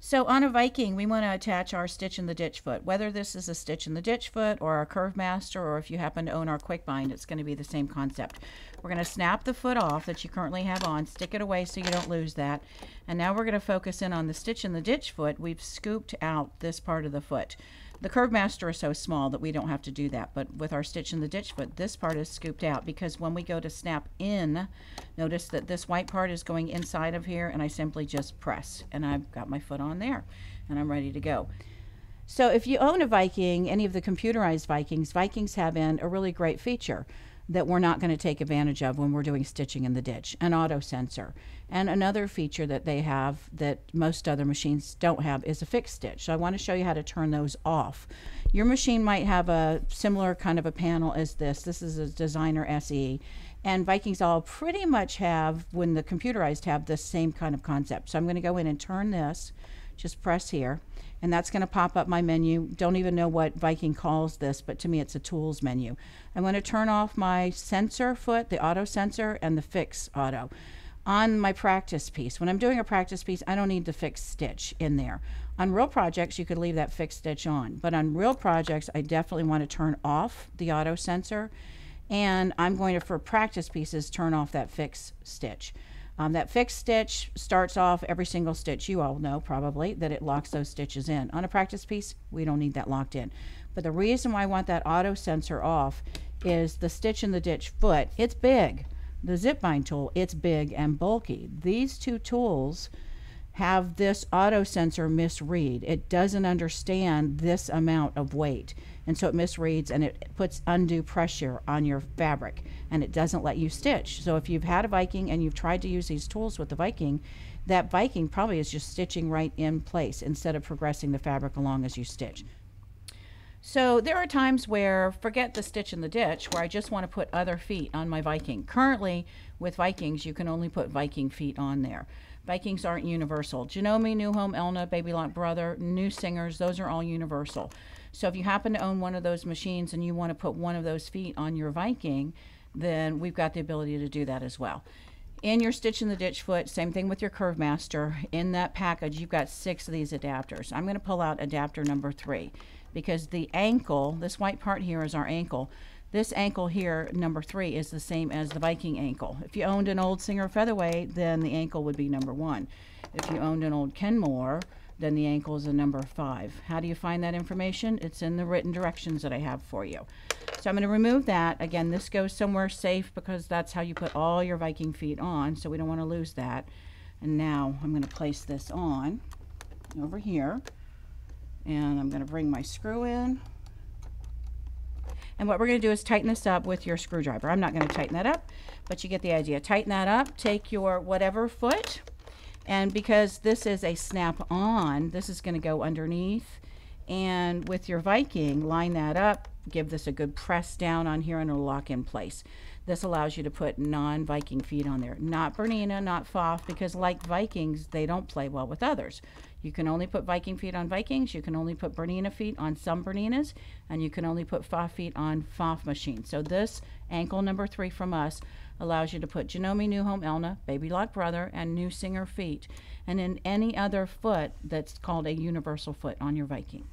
So on a Viking, we want to attach our stitch in the ditch foot. Whether this is a stitch in the ditch foot or a curve master, or if you happen to own our quick bind, it's going to be the same concept. We're going to snap the foot off that you currently have on, stick it away so you don't lose that. And now we're going to focus in on the stitch in the ditch foot. We've scooped out this part of the foot. The curve master is so small that we don't have to do that, but with our stitch in the ditch foot, this part is scooped out because when we go to snap in, notice that this white part is going inside of here, and I simply just press, and I've got my foot on there, and I'm ready to go. So if you own a Viking, any of the computerized Vikings, Vikings have in a really great feature that we're not going to take advantage of when we're doing stitching in the ditch, an auto sensor. And another feature that they have that most other machines don't have is a fixed stitch. So I want to show you how to turn those off. Your machine might have a similar kind of a panel as this. This is a Designer SE. And Vikings all pretty much have, when the computerized have, this same kind of concept. So I'm going to go in and turn this, just press here, and that's going to pop up my menu. Don't even know what Viking calls this, but to me it's a tools menu. I'm going to turn off my sensor foot, the auto sensor, and the fix auto. On my practice piece, when I'm doing a practice piece, I don't need the fixed stitch in there. On real projects, you could leave that fixed stitch on, but on real projects, I definitely want to turn off the auto sensor, and I'm going to, for practice pieces, turn off that fixed stitch. That fixed stitch starts off every single stitch. You all know probably that it locks those stitches in. On a practice piece, we don't need that locked in. But the reason why I want that auto sensor off is the stitch in the ditch foot. It's big. The zip bind tool, it's big and bulky. These two tools have this auto sensor misread. It doesn't understand this amount of weight, and so it misreads and it puts undue pressure on your fabric, and it doesn't let you stitch. So if you've had a Viking and you've tried to use these tools with the Viking, that Viking probably is just stitching right in place instead of progressing the fabric along as you stitch. So there are times where, forget the stitch in the ditch, where I just want to put other feet on my Viking. Currently with Vikings, you can only put Viking feet on there. Vikings aren't universal. Janome, New Home, Elna, Baby Lock Brother, New Singers, those are all universal. So if you happen to own one of those machines and you want to put one of those feet on your Viking, then we've got the ability to do that as well. In your stitch in the ditch foot, same thing with your Curve Master. In that package, you've got 6 of these adapters. I'm going to pull out adapter number 3 because the ankle, this white part here is our ankle. This ankle here, number 3, is the same as the Viking ankle. If you owned an old Singer Featherweight, then the ankle would be number 1. If you owned an old Kenmore, then the ankle is a number 5. How do you find that information? It's in the written directions that I have for you. So I'm going to remove that. Again, this goes somewhere safe because that's how you put all your Viking feet on, so we don't want to lose that. And now I'm going to place this on over here, and I'm going to bring my screw in. And what we're going to do is tighten this up with your screwdriver. I'm not going to tighten that up, but you get the idea. Tighten that up, take your whatever foot, and because this is a snap-on, this is going to go underneath. And with your Viking, line that up, give this a good press down on here, and it'll lock in place. This allows you to put non-Viking feet on there. Not Bernina, not Pfaff, because like Vikings, they don't play well with others. You can only put Viking feet on Vikings, you can only put Bernina feet on some Berninas, and you can only put Pfaff feet on Pfaff machines. So this ankle number 3 from us allows you to put Janome, New Home, Elna, Baby Lock Brother, and New Singer feet, and in any other foot that's called a universal foot on your Viking.